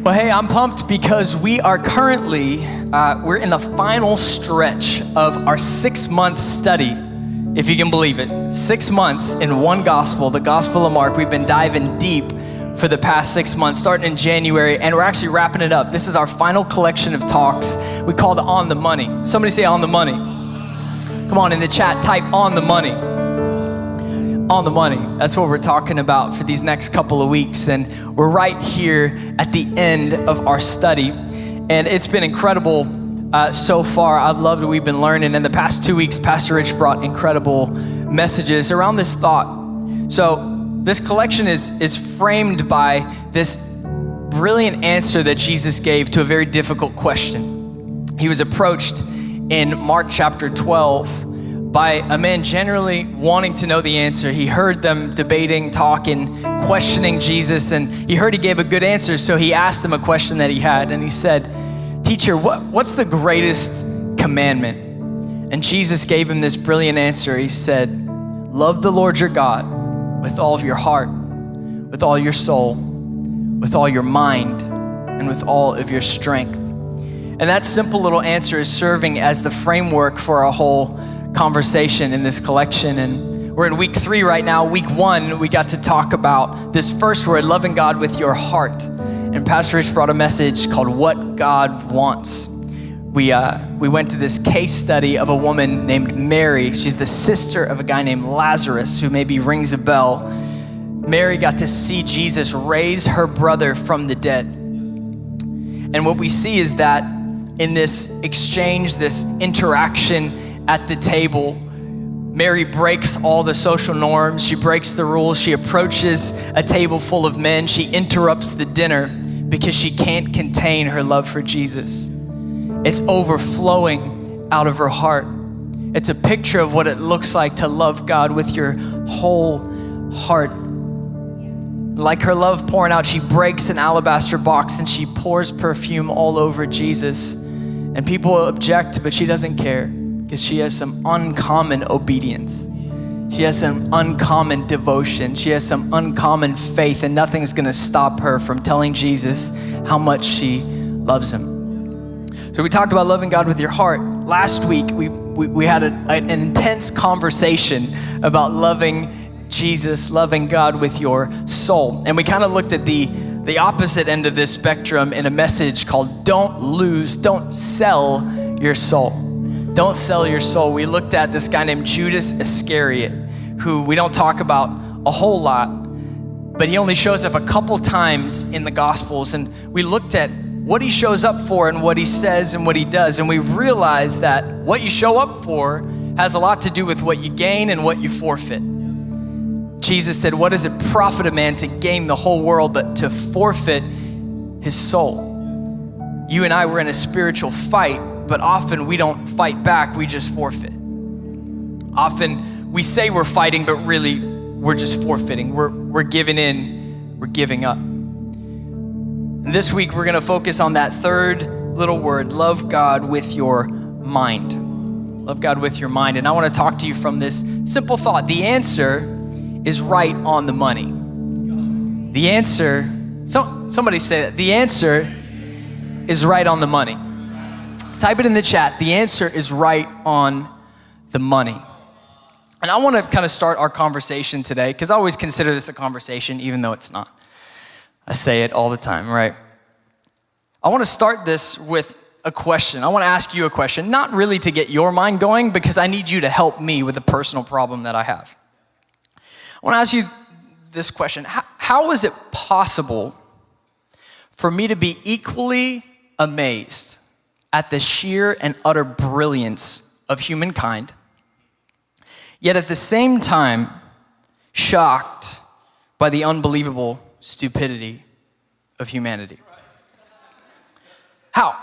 Well, hey, I'm pumped because we are currently, we're in the final stretch of our 6-month study, if you can believe it. 6 months in one gospel, the Gospel of Mark. We've been diving deep for the past 6 months, starting in January, and we're actually wrapping it up. This is our final collection of talks we call the On the Money. Somebody say on the money. Come on, in the chat, type on the money. On the money. That's what we're talking about for these next couple of weeks. And we're right here at the end of our study. And it's been incredible so far. I've loved what we've been learning. In the past 2 weeks, Pastor Rich brought incredible messages around this thought. So this collection is framed by this brilliant answer that Jesus gave to a very difficult question. He was approached in Mark chapter 12 by a man generally wanting to know the answer. He heard them debating, talking, questioning Jesus, and he heard he gave a good answer, so he asked him a question that he had, and he said, "Teacher, what's the greatest commandment?" And Jesus gave him this brilliant answer. He said, "Love the Lord your God with all of your heart, with all your soul, with all your mind, and with all of your strength." And that simple little answer is serving as the framework for our whole conversation in this collection. And we're in week 3 right now. Week 1, we got to talk about this first word, loving God with your heart. And Pastor Rich brought a message called What God Wants. We went to this case study of a woman named Mary. She's the sister of a guy named Lazarus, who maybe rings a bell. Mary got to see Jesus raise her brother from the dead. And what we see is that in this exchange, this interaction at the table, Mary breaks all the social norms. She breaks the rules. She approaches a table full of men. She interrupts the dinner because she can't contain her love for Jesus. It's overflowing out of her heart. It's a picture of what it looks like to love God with your whole heart. Like her love pouring out, she breaks an alabaster box and she pours perfume all over Jesus. And people object, but she doesn't care, because she has some uncommon obedience. She has some uncommon devotion. She has some uncommon faith, and nothing's gonna stop her from telling Jesus how much she loves him. So we talked about loving God with your heart. Last week, we had an intense conversation about loving Jesus, loving God with your soul. And we kind of looked at the opposite end of this spectrum in a message called Don't Sell Your Soul. Don't sell your soul. We looked at this guy named Judas Iscariot, who we don't talk about a whole lot, but he only shows up a couple times in the Gospels. And we looked at what he shows up for and what he says and what he does. And we realized that what you show up for has a lot to do with what you gain and what you forfeit. Jesus said, "What does it profit a man to gain the whole world but to forfeit his soul?" You and I were in a spiritual fight, but often we don't fight back, we just forfeit. Often we say we're fighting, but really we're just forfeiting. We're giving in, we're giving up. And this week we're gonna focus on that third little word, love God with your mind. Love God with your mind. And I wanna talk to you from this simple thought. The answer is right on the money. The answer, somebody say that. The answer is right on the money. Type it in the chat. The answer is right on the money. And I want to kind of start our conversation today, because I always consider this a conversation, even though it's not. I say it all the time, right? I want to start this with a question. I want to ask you a question, not really to get your mind going, because I need you to help me with a personal problem that I have. I want to ask you this question. How is it possible for me to be equally amazed at the sheer and utter brilliance of humankind, yet at the same time shocked by the unbelievable stupidity of humanity? How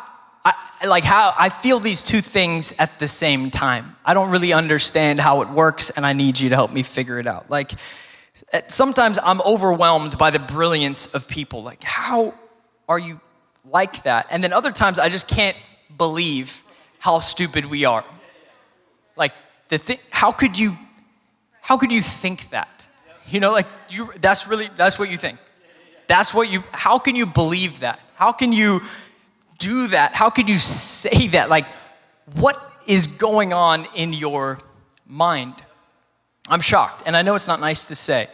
I feel these two things at the same time. I don't really understand how it works, and I need you to help me figure it out. Like, sometimes I'm overwhelmed by the brilliance of people. Like, how are you like that? And then other times I just can't believe how stupid we are. Like, how could you think that? You know, like, that's what you think. How can you believe that? How can you do that? How could you say that? Like, what is going on in your mind? I'm shocked, and I know it's not nice to say,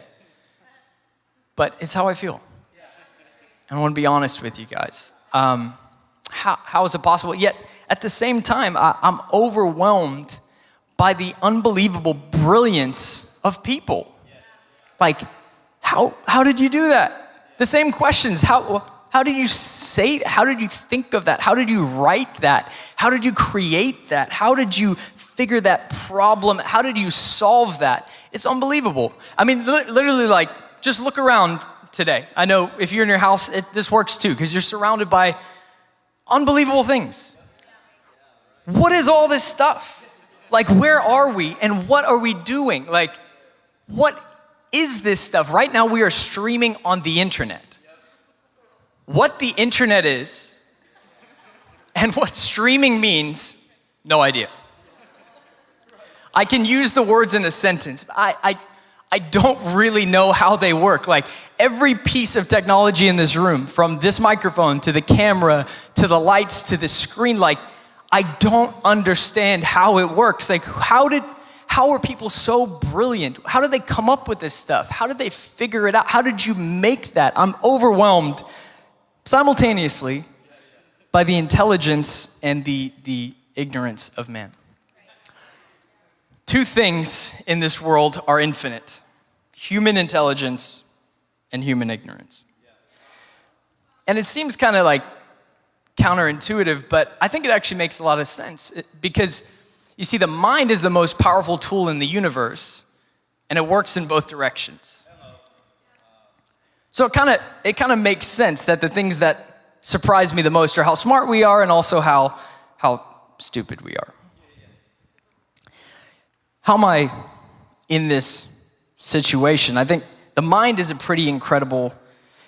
but it's how I feel. And I want to be honest with you guys. How is it possible? Yet, at the same time, I'm overwhelmed by the unbelievable brilliance of people. Like, how did you do that? The same questions. How did you say, how did you think of that? How did you write that? How did you create that? How did you figure that problem? How did you solve that? It's unbelievable. I mean, literally, like, just look around today. I know if you're in your house, this works too, because you're surrounded by unbelievable things. What is all this stuff? Like, where are we and what are we doing? Like, what is this stuff? Right now, we are streaming on the internet. What the internet is and what streaming means, no idea. I can use the words in a sentence. I don't really know how they work. Like, every piece of technology in this room, from this microphone to the camera to the lights to the screen, like, I don't understand how it works. Like, how are people so brilliant? How did they come up with this stuff? How did they figure it out? How did you make that? I'm overwhelmed simultaneously by the intelligence and the ignorance of man. Two things in this world are infinite: human intelligence and human ignorance. And it seems kind of like counterintuitive, but I think it actually makes a lot of sense because, you see, the mind is the most powerful tool in the universe, and it works in both directions. So it kind of makes sense that the things that surprise me the most are how smart we are and also how stupid we are. How am I in this situation? I think the mind is a pretty incredible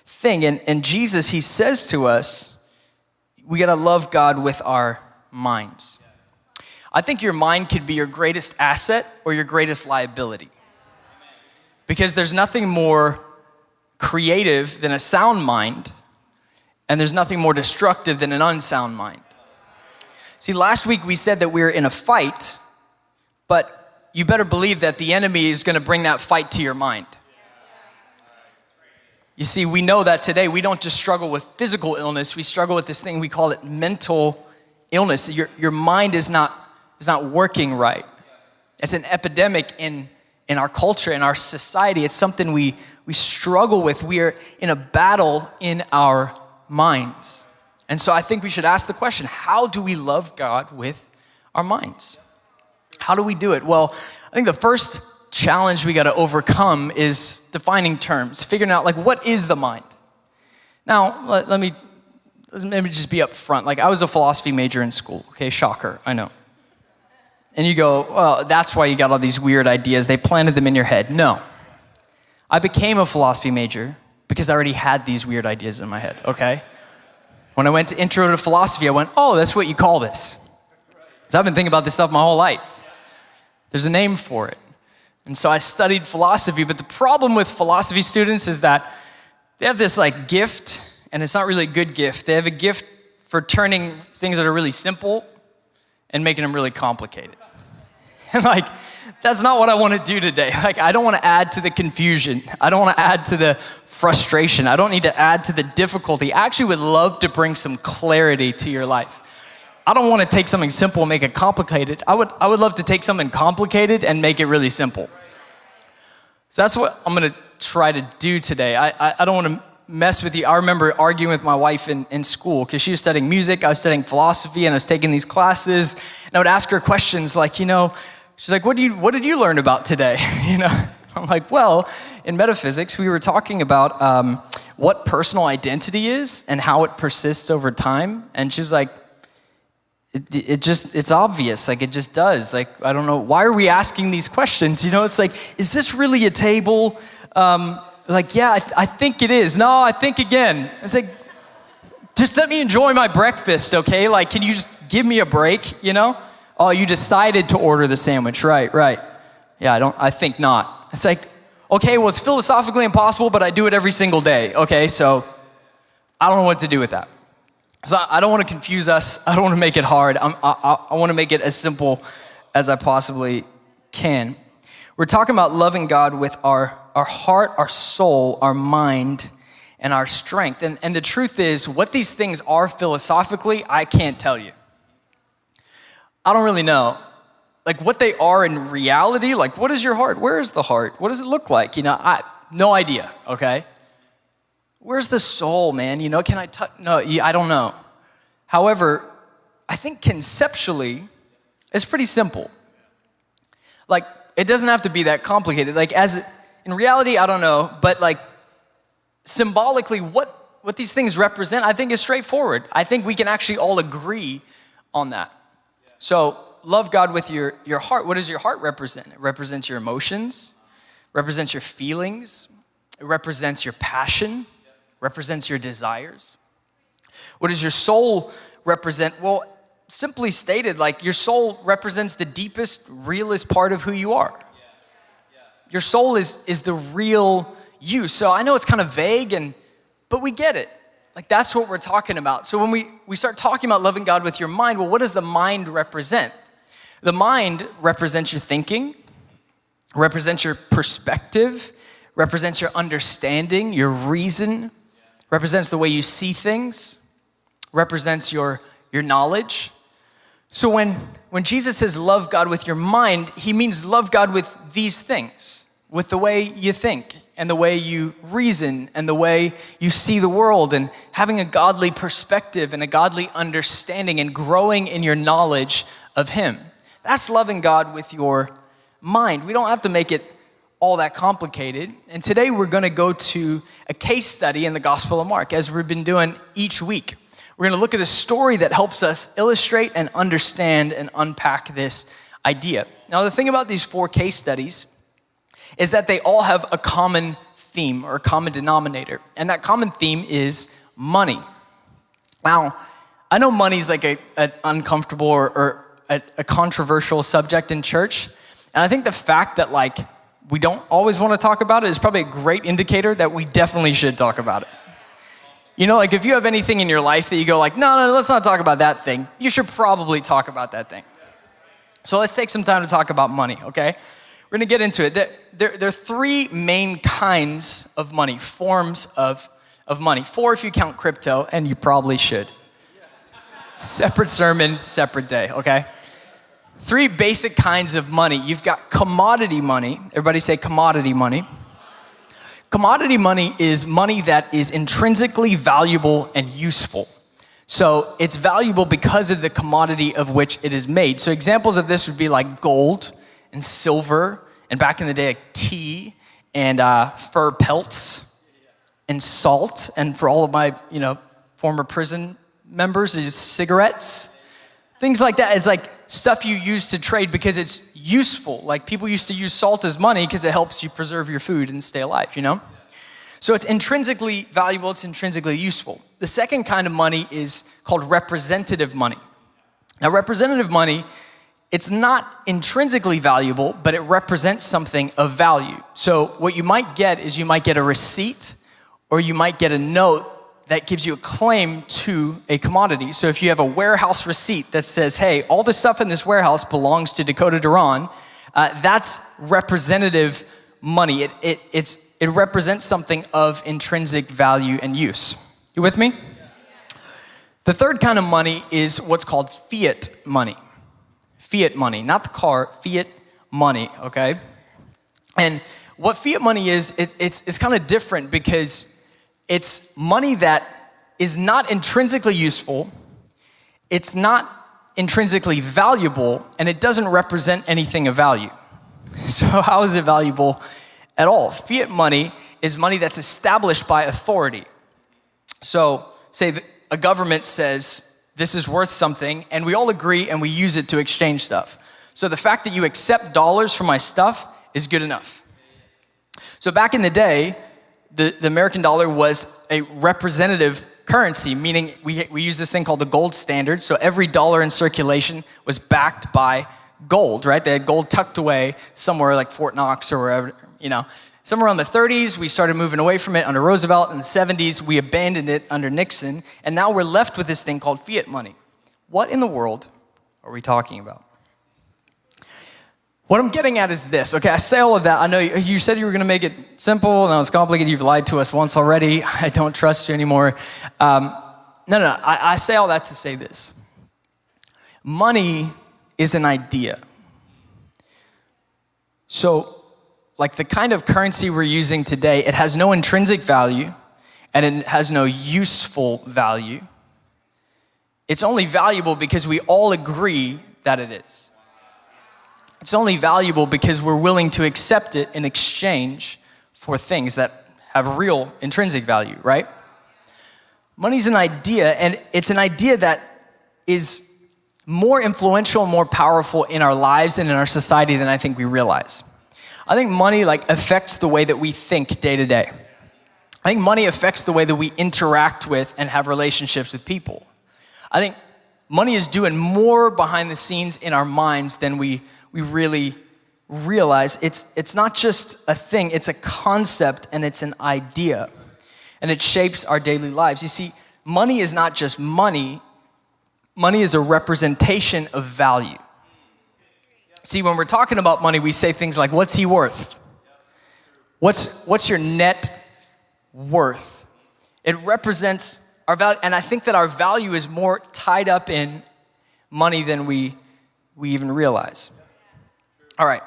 thing, and Jesus, he says to us, we gotta love God with our minds. I think your mind could be your greatest asset or your greatest liability, because there's nothing more creative than a sound mind, and there's nothing more destructive than an unsound mind. See, last week we said that we're in a fight, but you better believe that the enemy is gonna bring that fight to your mind. You see, we know that today we don't just struggle with physical illness, we struggle with this thing, we call it mental illness. Your mind is not working right. It's an epidemic in our culture, in our society. It's something we struggle with. We are in a battle in our minds. And so I think we should ask the question, how do we love God with our minds? How do we do it? Well, I think the first challenge we got to overcome is defining terms, figuring out, like, what is the mind? Now, let me just be up front. Like, I was a philosophy major in school. Okay, shocker, I know. And you go, well, that's why you got all these weird ideas. They planted them in your head. No. I became a philosophy major because I already had these weird ideas in my head, okay? When I went to Intro to Philosophy, I went, oh, that's what you call this. So I've been thinking about this stuff my whole life. There's a name for it. And so I studied philosophy, but the problem with philosophy students is that they have this, like, gift, and it's not really a good gift. They have a gift for turning things that are really simple and making them really complicated. And, like, that's not what I want to do today. Like, I don't want to add to the confusion. I don't want to add to the frustration. I don't need to add to the difficulty. I actually would love to bring some clarity to your life. I don't want to take something simple and make it complicated. I would love to take something complicated and make it really simple. So that's what I'm going to try to do today. I don't want to mess with you. I remember arguing with my wife in school because she was studying music, I was studying philosophy, and I was taking these classes, and I would ask her questions like, she's like, what did you learn about today? I'm like, well, in metaphysics, we were talking about what personal identity is and how it persists over time. And she's like, it's obvious. Like, it just does. Like, I don't know. Why are we asking these questions? It's like, is this really a table? Like, yeah, I think it is. No, I think again. It's like, just let me enjoy my breakfast, okay? Like, can you just give me a break, Oh, you decided to order the sandwich, right. Yeah, I think not. It's like, okay, well, it's philosophically impossible, but I do it every single day. Okay, so I don't know what to do with that. So I don't want to confuse us. I don't want to make it hard. I want to make it as simple as I possibly can. We're talking about loving God with our heart, our soul, our mind, and our strength. And the truth is, what these things are philosophically, I can't tell you. I don't really know. Like what they are in reality, like what is your heart? Where is the heart? What does it look like? No idea, okay? Where's the soul, man? Can I touch? No, I don't know. However, I think conceptually, it's pretty simple. Like, it doesn't have to be that complicated. Like, in reality, I don't know, but like, symbolically, what these things represent, I think is straightforward. I think we can actually all agree on that. So, love God with your heart. What does your heart represent? It represents your emotions, represents your feelings, it represents your passion, represents your desires. What does your soul represent? Well, simply stated, like your soul represents the deepest, realest part of who you are. Your soul is the real you. So I know it's kind of vague, but we get it. Like that's what we're talking about. So when we start talking about loving God with your mind, well, what does the mind represent? The mind represents your thinking, represents your perspective, represents your understanding, your reason, represents the way you see things, represents your knowledge. So when Jesus says love God with your mind, he means love God with these things, with the way you think and the way you reason and the way you see the world and having a godly perspective and a godly understanding and growing in your knowledge of him. That's loving God with your mind. We don't have to make it all that complicated. And today we're going to go to a case study in the Gospel of Mark, as we've been doing each week. We're going to look at a story that helps us illustrate and understand and unpack this idea. Now, the thing about these 4 case studies is that they all have a common theme or a common denominator. And that common theme is money. Now, I know money's like an uncomfortable or a controversial subject in church. And I think the fact that like we don't always want to talk about it is probably a great indicator that we definitely should talk about it. Like if you have anything in your life that you go like, no, let's not talk about that thing, you should probably talk about that thing. So let's take some time to talk about money, okay? We're gonna get into it. There are 3 main kinds of money, forms of money. 4 if you count crypto, and you probably should. Separate sermon, separate day, okay? 3 basic kinds of money. You've got commodity money. Everybody say commodity money. Commodity money is money that is intrinsically valuable and useful. So it's valuable because of the commodity of which it is made. So examples of this would be like gold and silver, and back in the day, like tea and fur pelts and salt. And for all of my, former prison members, it's cigarettes, things like that. It's like stuff you use to trade because it's useful. Like people used to use salt as money because it helps you preserve your food and stay alive, So it's intrinsically valuable, it's intrinsically useful. The second kind of money is called representative money. Now representative money, it's not intrinsically valuable, but it represents something of value. So what you might get is you might get a receipt or you might get a note that gives you a claim to a commodity. So if you have a warehouse receipt that says, hey, all the stuff in this warehouse belongs to Dakota Duran, that's representative money. It represents something of intrinsic value and use. You with me? The third kind of money is what's called fiat money. Fiat money, not the car, fiat money, okay? And what fiat money is, it's kind of different because it's money that is not intrinsically useful, it's not intrinsically valuable, and it doesn't represent anything of value. So how is it valuable at all? Fiat money is money that's established by authority. So say that a government says this is worth something, and we all agree and we use it to exchange stuff. So the fact that you accept dollars for my stuff is good enough. So back in the day, the American dollar was a representative currency, meaning we use this thing called the gold standard. So every dollar in circulation was backed by gold, right? They had gold tucked away somewhere like Fort Knox or wherever, Somewhere around the 30s, we started moving away from it under Roosevelt. In the 70s, we abandoned it under Nixon. And now we're left with this thing called fiat money. What in the world are we talking about? What I'm getting at is this. Okay, I say all of that. I know you said you were going to make it simple. Now it's complicated. You've lied to us once already. I don't trust you anymore. No. I say all that to say this. Money is an idea. So, like the kind of currency we're using today, it has no intrinsic value and it has no useful value. It's only valuable because we all agree that it is. It's only valuable because we're willing to accept it in exchange for things that have real intrinsic value, right? Money's an idea, and it's an idea that is more influential and more powerful in our lives and in our society than I think we realize. I think money affects the way that we think day to day. I think money affects the way that we interact with and have relationships with people. I think money is doing more behind the scenes in our minds than we really realize. It's not just a thing, it's a concept and it's an idea. And it shapes our daily lives. You see, money is not just money. Money is a representation of value. See, when we're talking about money, we say things like, what's he worth? What's your net worth? It represents our value, and I think that our value is more tied up in money than we even realize. All right,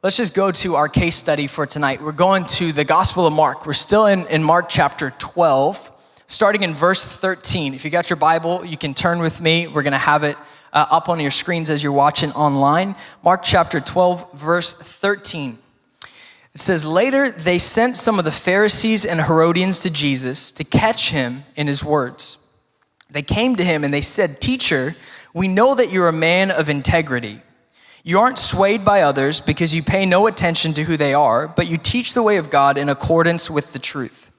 let's just go to our case study for tonight. We're going to the Gospel of Mark. We're still in Mark chapter 12, starting in verse 13. If you got your Bible, you can turn with me. We're gonna have it up on your screens as you're watching online. Mark chapter 12, verse 13. It says, later they sent some of the Pharisees and Herodians to Jesus to catch him in his words. They came to him and they said, "Teacher, we know that you're a man of integrity. You aren't swayed by others because you pay no attention to who they are, but you teach the way of God in accordance with the truth.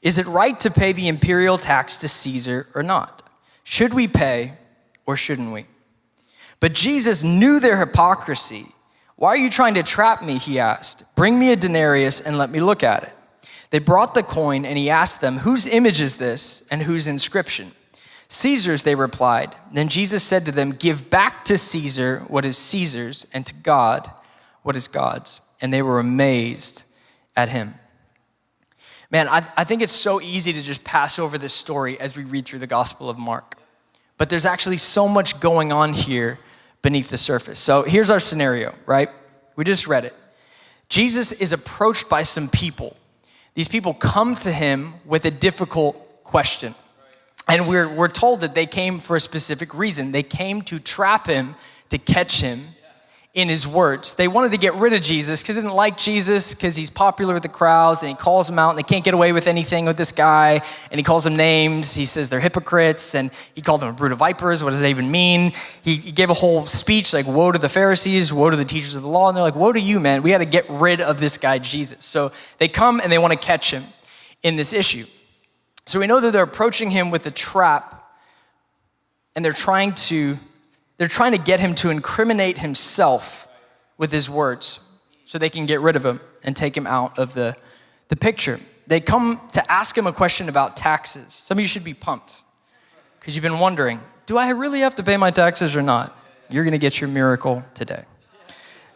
Is it right to pay the imperial tax to Caesar or not? Should we pay or shouldn't we?" But Jesus knew their hypocrisy. "Why are you trying to trap me?" he asked. "Bring me a denarius and let me look at it." They brought the coin and he asked them, "Whose image is this and whose inscription?" "Caesar's," they replied. Then Jesus said to them, "Give back to Caesar what is Caesar's and to God what is God's." And they were amazed at him. Man, I think it's so easy to just pass over this story as we read through the Gospel of Mark. But there's actually so much going on here beneath the surface. So here's our scenario, right? We just read it. Jesus is approached by some people. These people come to him with a difficult question. And we're told that they came for a specific reason. They came to trap him, to catch him in his words. They wanted to get rid of Jesus because they didn't like Jesus because he's popular with the crowds and he calls them out and they can't get away with anything with this guy. And he calls them names. He says they're hypocrites and he called them a brood of vipers. What does that even mean? He gave a whole speech like, woe to the Pharisees, woe to the teachers of the law. And they're like, woe to you, man. We got to get rid of this guy, Jesus. So they come and they want to catch him in this issue. So we know that they're approaching him with a trap and they're trying to get him to incriminate himself with his words so they can get rid of him and take him out of the picture. They come to ask him a question about taxes. Some of you should be pumped because you've been wondering, do I really have to pay my taxes or not? You're going to get your miracle today.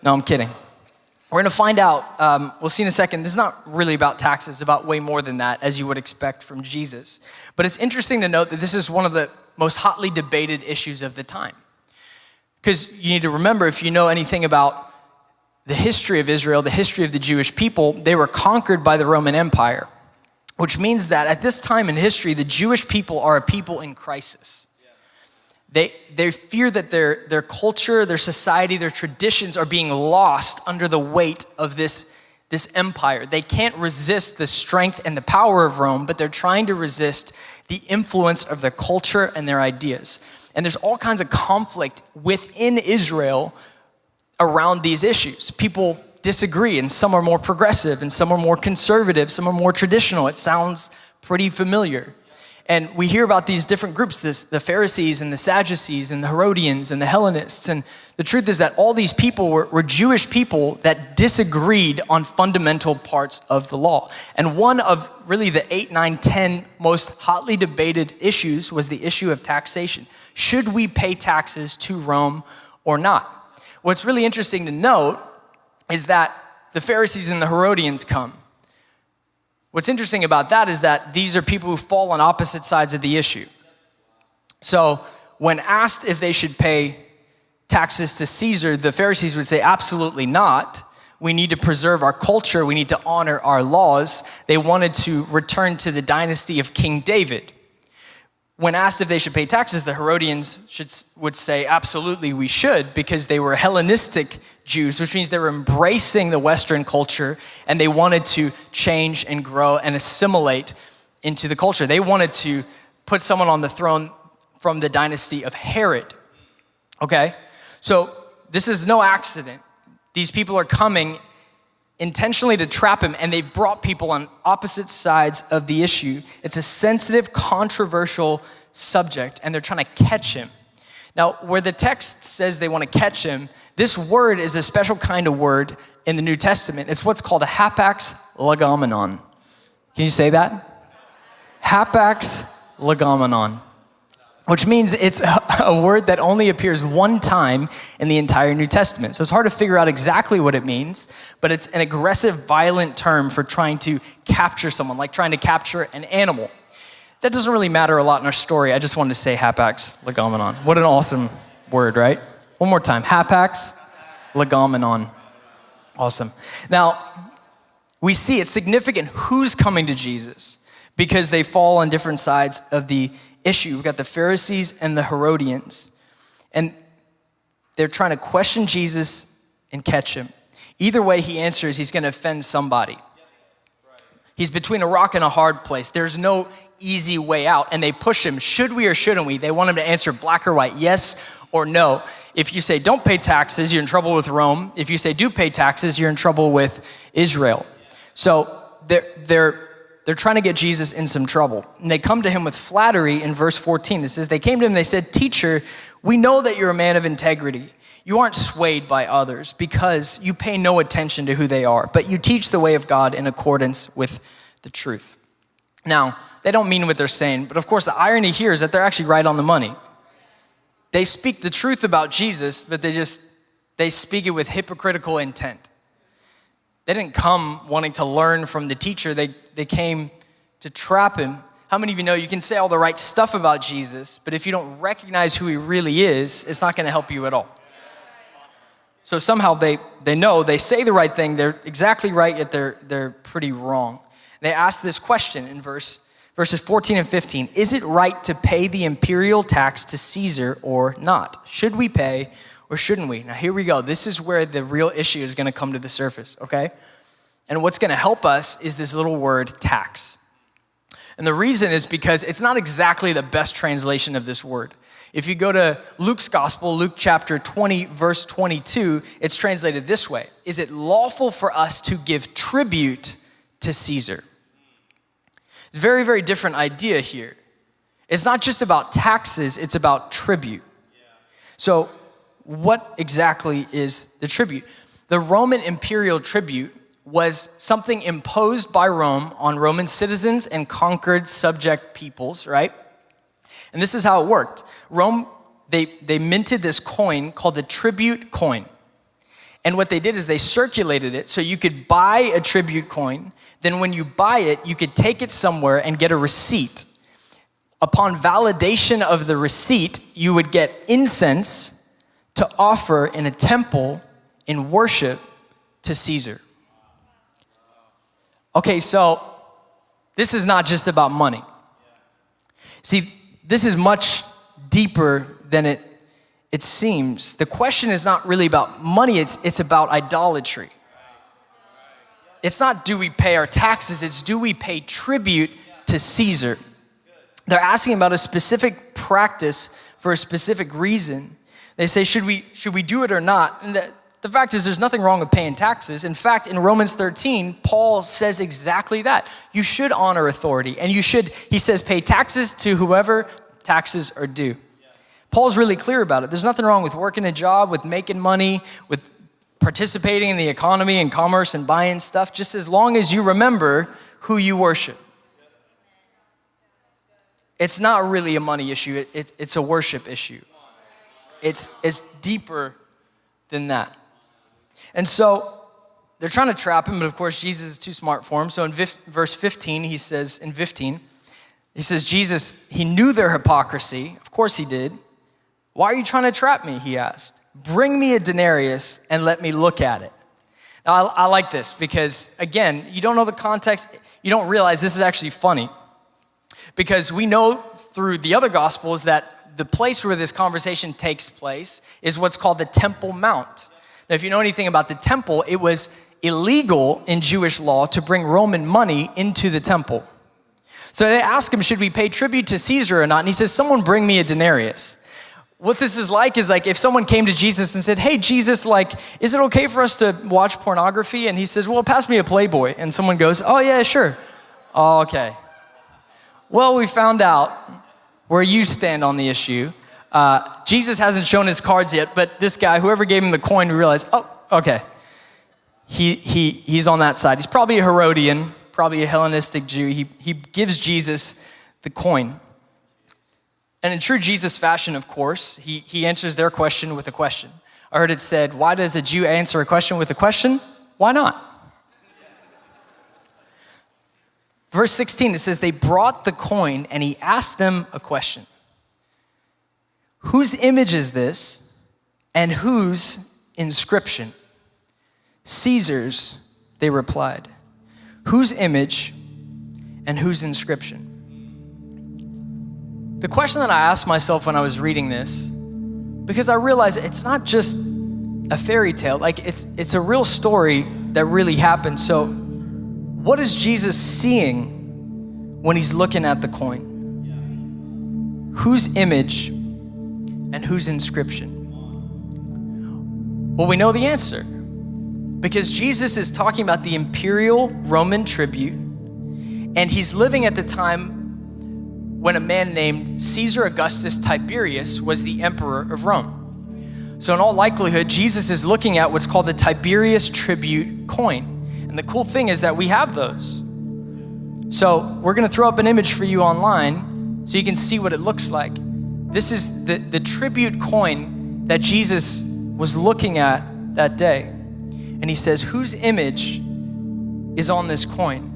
No, I'm kidding. We're going to find out, we'll see in a second, this is not really about taxes, it's about way more than that, as you would expect from Jesus. But it's interesting to note that this is one of the most hotly debated issues of the time. Because you need to remember, if you know anything about the history of Israel, the history of the Jewish people, they were conquered by the Roman Empire, which means that at this time in history, the Jewish people are a people in crisis. They fear that their culture, their society, their traditions are being lost under the weight of this empire. They can't resist the strength and the power of Rome, but they're trying to resist the influence of their culture and their ideas. And there's all kinds of conflict within Israel around these issues. People disagree, and some are more progressive, and some are more conservative, some are more traditional. It sounds pretty familiar. And we hear about these different groups, the Pharisees and the Sadducees and the Herodians and the Hellenists, and The truth is that all these people were Jewish people that disagreed on fundamental parts of the law. And one of really the 8, 9, 10 most hotly debated issues was the issue of taxation. Should we pay taxes to Rome or not? What's really interesting to note is that the Pharisees and the Herodians come. What's interesting about that is that these are people who fall on opposite sides of the issue. So when asked if they should pay taxes to Caesar, the Pharisees would say, absolutely not. We need to preserve our culture. We need to honor our laws. They wanted to return to the dynasty of King David. When asked if they should pay taxes, the Herodians would say, absolutely, we should, because they were Hellenistic Jews, which means they were embracing the Western culture, and they wanted to change and grow and assimilate into the culture. They wanted to put someone on the throne from the dynasty of Herod. Okay? So this is no accident. These people are coming intentionally to trap him, and they've brought people on opposite sides of the issue. It's a sensitive, controversial subject, and they're trying to catch him. Now, where the text says they want to catch him, this word is a special kind of word in the New Testament. It's what's called a hapax legomenon. Can you say that? Hapax legomenon. Which means it's a word that only appears one time in the entire New Testament. So it's hard to figure out exactly what it means, but it's an aggressive, violent term for trying to capture someone, like trying to capture an animal. That doesn't really matter a lot in our story. I just wanted to say hapax legomenon. What an awesome word, right? One more time, hapax legomenon. Awesome. Now, we see it's significant who's coming to Jesus because they fall on different sides of the issue. We've got the Pharisees and the Herodians, and they're trying to question Jesus and catch him. Either way he answers, he's going to offend somebody. He's between a rock and a hard place. There's no easy way out, and they push him. Should we or shouldn't we? They want him to answer black or white, yes or no. If you say don't pay taxes, you're in trouble with Rome. If you say do pay taxes, you're in trouble with Israel. So they're trying to get Jesus in some trouble. And they come to him with flattery in verse 14. It says, they came to him and they said, "Teacher, we know that you're a man of integrity. You aren't swayed by others because you pay no attention to who they are, but you teach the way of God in accordance with the truth." Now, they don't mean what they're saying, but of course the irony here is that they're actually right on the money. They speak the truth about Jesus, but they speak it with hypocritical intent. They didn't come wanting to learn from the teacher. They came to trap him. How many of you know you can say all the right stuff about Jesus, but if you don't recognize who he really is, it's not going to help you at all. So somehow they know, they say the right thing, they're exactly right, yet they're pretty wrong. They ask this question in verses 14 and 15. Is it right to pay the imperial tax to Caesar or not? Should we pay or shouldn't we? Now here we go. This is where the real issue is going to come to the surface, okay? And what's going to help us is this little word tax. And the reason is because it's not exactly the best translation of this word. If you go to Luke's gospel, Luke chapter 20, verse 22, it's translated this way. Is it lawful for us to give tribute to Caesar? It's a very, very different idea here. It's not just about taxes, it's about tribute. So what exactly is the tribute? The Roman imperial tribute was something imposed by Rome on Roman citizens and conquered subject peoples, right? And this is how it worked. Rome, they minted this coin called the tribute coin. And what they did is they circulated it so you could buy a tribute coin. Then when you buy it, you could take it somewhere and get a receipt. Upon validation of the receipt, you would get incense to offer in a temple in worship to Caesar. Okay, so this is not just about money. See, this is much deeper than it seems. The question is not really about money, it's about idolatry. It's not do we pay our taxes, it's do we pay tribute to Caesar. They're asking about a specific practice for a specific reason. They say, should we do it or not? And the fact is there's nothing wrong with paying taxes. In fact, in Romans 13, Paul says exactly that. You should honor authority, and you should, he says, pay taxes to whoever taxes are due. Paul's really clear about it. There's nothing wrong with working a job, with making money, with participating in the economy and commerce and buying stuff, just as long as you remember who you worship. It's not really a money issue. It's a worship issue. It's deeper than that. And so they're trying to trap him, but of course Jesus is too smart for him. So in verse 15, he says, Jesus, he knew their hypocrisy. Of course he did. Why are you trying to trap me, he asked. Bring me a denarius and let me look at it. Now, I like this because, again, you don't know the context. You don't realize this is actually funny because we know through the other Gospels that the place where this conversation takes place is what's called the Temple Mount. Now, if you know anything about the temple, it was illegal in Jewish law to bring Roman money into the temple. So they ask him, should we pay tribute to Caesar or not? And he says, someone bring me a denarius. What this is like if someone came to Jesus and said, hey, Jesus, is it okay for us to watch pornography? And he says, well, pass me a Playboy. And someone goes, oh, yeah, sure. Oh, okay. Well, we found out where you stand on the issue. Jesus hasn't shown his cards yet, but this guy, whoever gave him the coin, we realized, oh, okay. He's on that side. He's probably a Herodian, probably a Hellenistic Jew. He gives Jesus the coin. And in true Jesus fashion, of course, he answers their question with a question. I heard it said, why does a Jew answer a question with a question? Why not? Verse 16, it says, they brought the coin and he asked them a question. Whose image is this and whose inscription? Caesar's, they replied. Whose image and whose inscription? The question that I asked myself when I was reading this, because I realized it's not just a fairy tale, it's a real story that really happened. So what is Jesus seeing when he's looking at the coin? Whose image and whose inscription? Well, we know the answer because Jesus is talking about the imperial Roman tribute, and he's living at the time when a man named Caesar Augustus Tiberius was the emperor of Rome. So in all likelihood, Jesus is looking at what's called the Tiberius tribute coin. And the cool thing is that we have those. So we're gonna throw up an image for you online so you can see what it looks like. This is the tribute coin that Jesus was looking at that day. And he says, whose image is on this coin?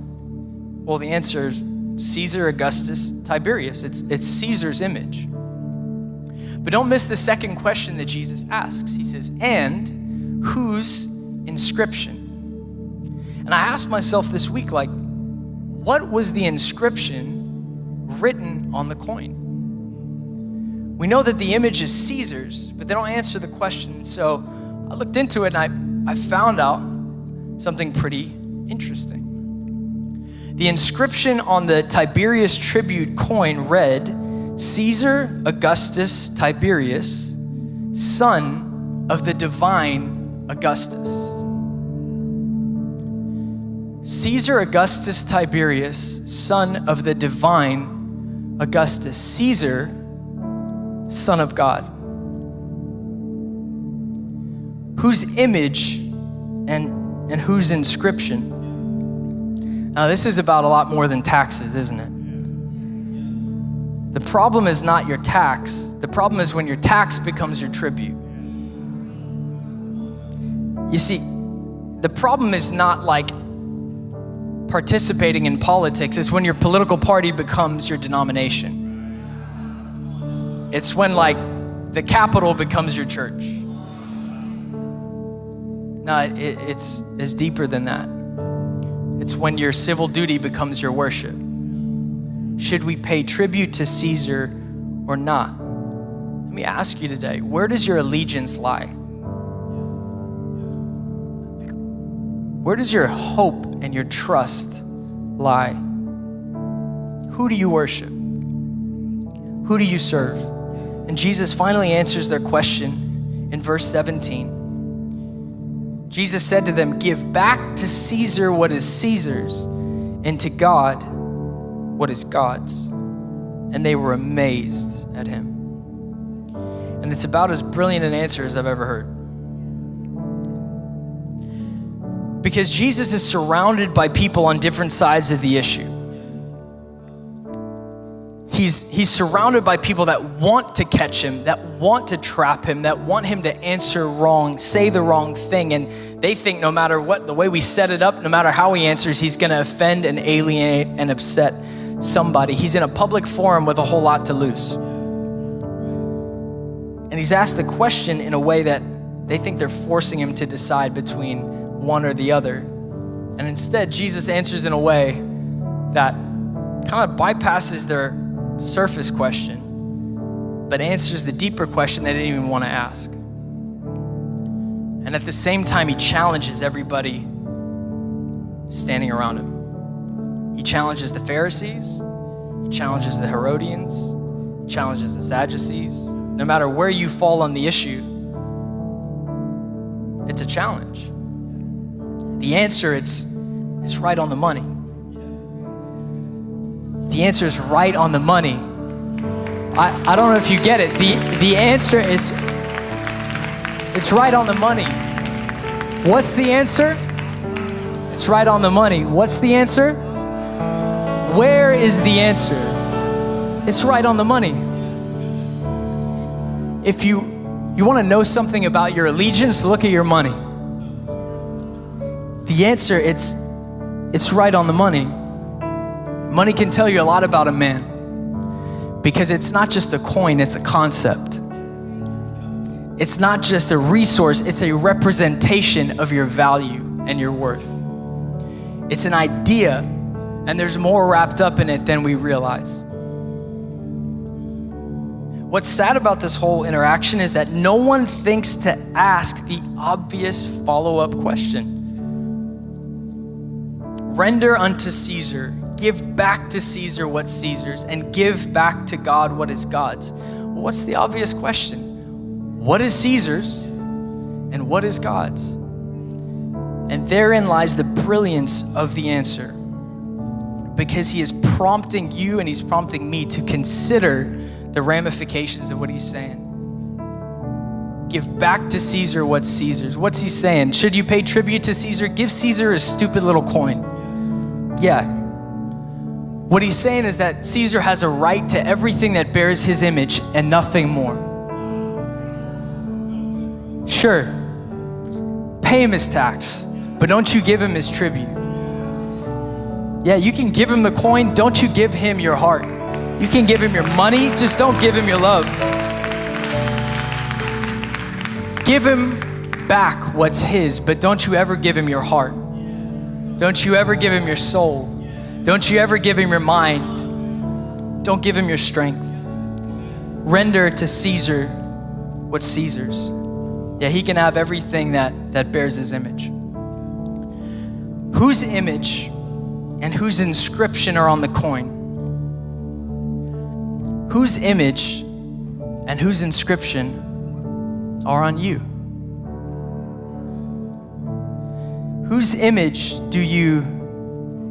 Well, the answer is Caesar Augustus Tiberius. It's Caesar's image. But don't miss the second question that Jesus asks. He says, and whose inscription? And I asked myself this week, what was the inscription written on the coin? We know that the image is Caesar's, but they don't answer the question. So I looked into it and I found out something pretty interesting. The inscription on the Tiberius tribute coin read, Caesar Augustus Tiberius, son of the divine Augustus. Caesar Augustus Tiberius, son of the divine Augustus. Caesar, son of God. Whose image and whose inscription? Now, this is about a lot more than taxes, isn't it? The problem is not your tax. The problem is when your tax becomes your tribute. You see, the problem is not participating in politics. It's when your political party becomes your denomination. It's when the Capitol becomes your church. No, it's deeper than that. It's when your civil duty becomes your worship. Should we pay tribute to Caesar or not? Let me ask you today, where does your allegiance lie? Where does your hope and your trust lie? Who do you worship? Who do you serve? And Jesus finally answers their question in verse 17. Jesus said to them, give back to Caesar what is Caesar's, and to God what is God's. And they were amazed at him. And it's about as brilliant an answer as I've ever heard. Because Jesus is surrounded by people on different sides of the issue. He's surrounded by people that want to catch him, that want to trap him, that want him to answer wrong, say the wrong thing. And they think no matter what, the way we set it up, no matter how he answers, he's gonna offend and alienate and upset somebody. He's in a public forum with a whole lot to lose. And he's asked the question in a way that they think they're forcing him to decide between one or the other. And instead, Jesus answers in a way that kind of bypasses their surface question, but answers the deeper question they didn't even want to ask. And at the same time, he challenges everybody standing around him. He challenges the Pharisees, he challenges the Herodians, he challenges the Sadducees. No matter where you fall on the issue, it's a challenge. The answer, it's right on the money. The answer is right on the money. I don't know if you get it. The answer is, it's right on the money. What's the answer? It's right on the money. What's the answer? Where is the answer? It's right on the money. If you want to know something about your allegiance, look at your money. The answer, it's right on the money. Money can tell you a lot about a man because it's not just a coin, it's a concept. It's not just a resource, it's a representation of your value and your worth. It's an idea, and there's more wrapped up in it than we realize. What's sad about this whole interaction is that no one thinks to ask the obvious follow-up question. Render unto Caesar, give back to Caesar what's Caesar's, and give back to God what is God's. What's the obvious question? What is Caesar's and what is God's? And therein lies the brilliance of the answer, because he is prompting you and he's prompting me to consider the ramifications of what he's saying. Give back to Caesar what's Caesar's. What's he saying? Should you pay tribute to Caesar? Give Caesar a stupid little coin. Yeah. What he's saying is that Caesar has a right to everything that bears his image and nothing more. Sure, pay him his tax, but don't you give him his tribute. Yeah, you can give him the coin, don't you give him your heart. You can give him your money, just don't give him your love. Give him back what's his, but don't you ever give him your heart. Don't you ever give him your soul. Don't you ever give him your mind. Don't give him your strength. Render to Caesar what's Caesar's. Yeah, he can have everything that bears his image. Whose image and whose inscription are on the coin? Whose image and whose inscription are on you? Whose image do you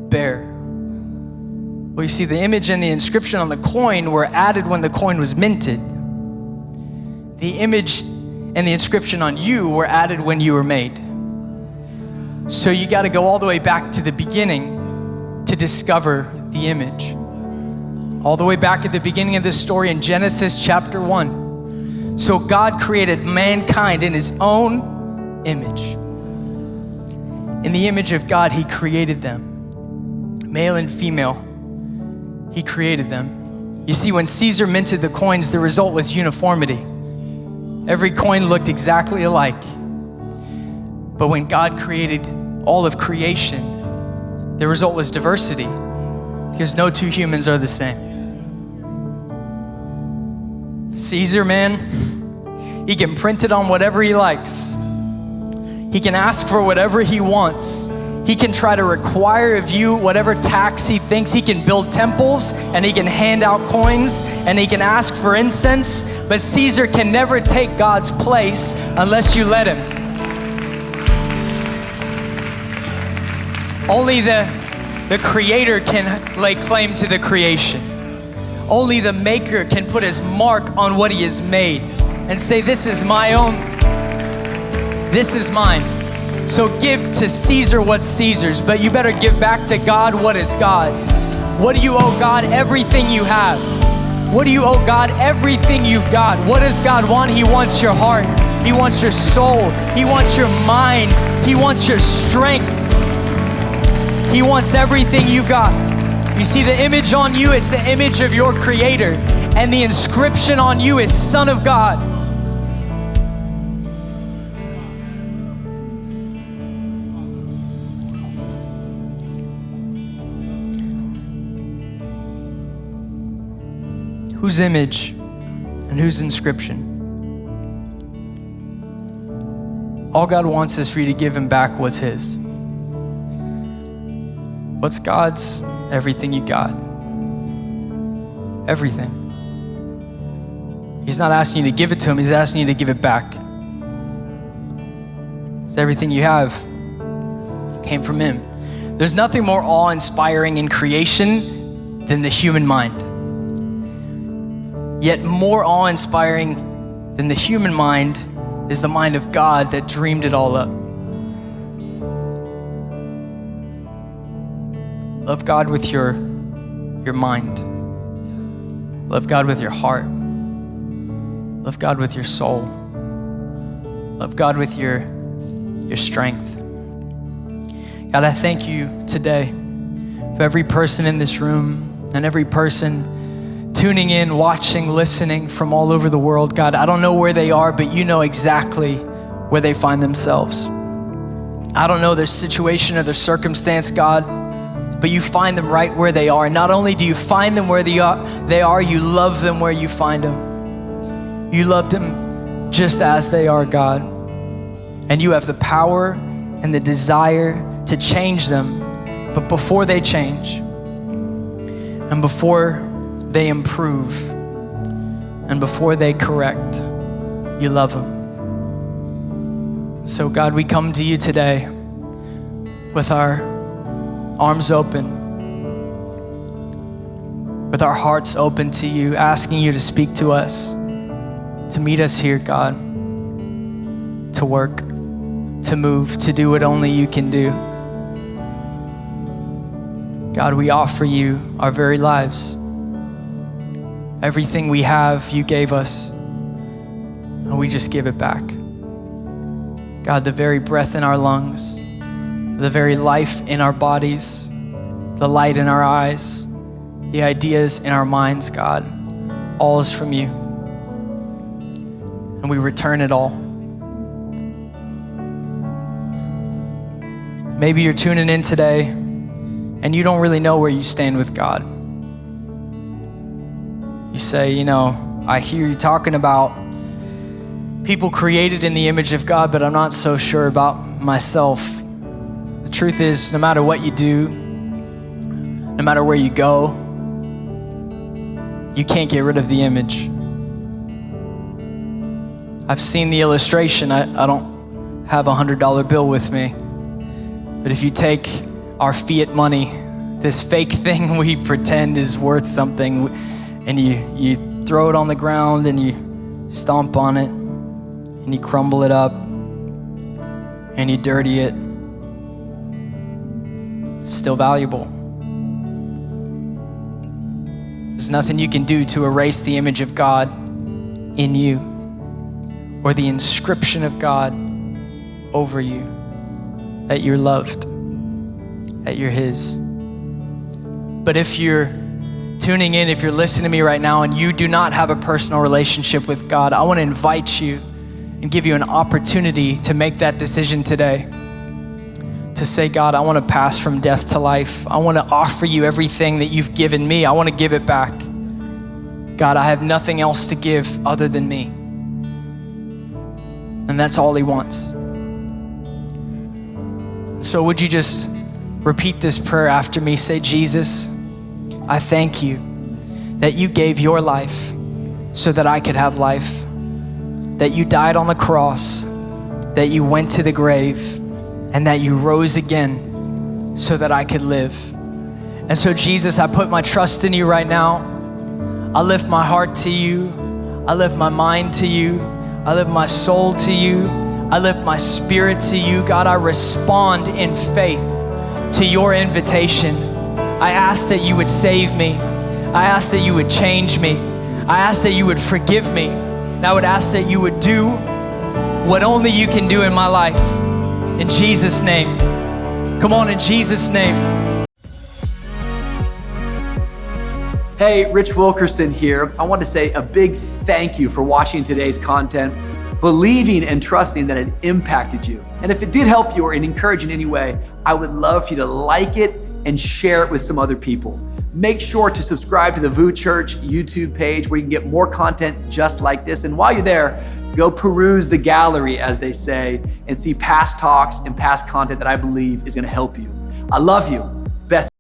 bear? Well, you see, the image and the inscription on the coin were added when the coin was minted. The image and the inscription on you were added when you were made. So you got to go all the way back to the beginning to discover the image. All the way back at the beginning of this story in Genesis chapter 1. So God created mankind in his own image. In the image of God, he created them. Male and female, he created them. You see, when Caesar minted the coins, the result was uniformity. Every coin looked exactly alike. But when God created all of creation, the result was diversity, because no two humans are the same. Caesar, man, he can print it on whatever he likes. He can ask for whatever he wants. He can try to require of you whatever tax he thinks. He can build temples and he can hand out coins and he can ask for incense. But Caesar can never take God's place unless you let him. Only the creator can lay claim to the creation. Only the maker can put his mark on what he has made. and say, this is my own. This is mine. So give to Caesar what's Caesar's, but you better give back to God what is God's. What do you owe God? Everything you have. What do you owe God? Everything you've got. What does God want? He wants your heart. He wants your soul. He wants your mind. He wants your strength. He wants everything you got. You see the image on you, it's the image of your Creator. And the inscription on you is Son of God. Whose image and whose inscription? All God wants is for you to give him back what's his. What's God's? Everything you got. Everything. He's not asking you to give it to him, he's asking you to give it back. It's everything you have came from him. There's nothing more awe-inspiring in creation than the human mind. Yet more awe-inspiring than the human mind is the mind of God that dreamed it all up. Love God with your mind. Love God with your heart. Love God with your soul. Love God with your strength. God, I thank you today for every person in this room and every person tuning in, watching, listening from all over the world. God, I don't know where they are, but you know exactly where they find themselves. I don't know their situation or their circumstance, God, but you find them right where they are. And not only do you find them where they are, you love them where you find them. You loved them just as they are, God. And you have the power and the desire to change them. But before they change, and before they improve, and before they correct, you love them. So God, we come to you today with our arms open, with our hearts open to you, asking you to speak to us, to meet us here, God, to work, to move, to do what only you can do. God, we offer you our very lives. Everything we have, you gave us, and we just give it back. God, the very breath in our lungs, the very life in our bodies, the light in our eyes, the ideas in our minds, God, all is from you. And we return it all. Maybe you're tuning in today and you don't really know where you stand with God. You say, I hear you talking about people created in the image of God, but I'm not so sure about myself. The truth is, no matter what you do, no matter where you go, you can't get rid of the image. I've seen the illustration. I don't have a $100 bill with me, but if you take our Fiat money, this fake thing we pretend is worth something, and you throw it on the ground and you stomp on it and you crumble it up and you dirty it, it's still valuable. There's nothing you can do to erase the image of God in you or the inscription of God over you, that you're loved, that you're his. But if you're tuning in, if you're listening to me right now and you do not have a personal relationship with God, I want to invite you and give you an opportunity to make that decision today. To say, God, I want to pass from death to life. I want to offer you everything that you've given me. I want to give it back. God, I have nothing else to give other than me. And that's all he wants. So would you just repeat this prayer after me? Say, Jesus, I thank you that you gave your life so that I could have life, that you died on the cross, that you went to the grave, and that you rose again so that I could live. And so Jesus, I put my trust in you right now. I lift my heart to you. I lift my mind to you. I lift my soul to you. I lift my spirit to you. God, I respond in faith to your invitation. I ask that you would save me. I ask that you would change me. I ask that you would forgive me. And I would ask that you would do what only you can do in my life. In Jesus' name. Come on, in Jesus' name. Hey, Rich Wilkerson here. I want to say a big thank you for watching today's content, believing and trusting that it impacted you. And if it did help you or encourage in any way, I would love for you to like it and share it with some other people. Make sure to subscribe to the VOUS Church YouTube page where you can get more content just like this. And while you're there, go peruse the gallery, as they say, and see past talks and past content that I believe is going to help you. I love you.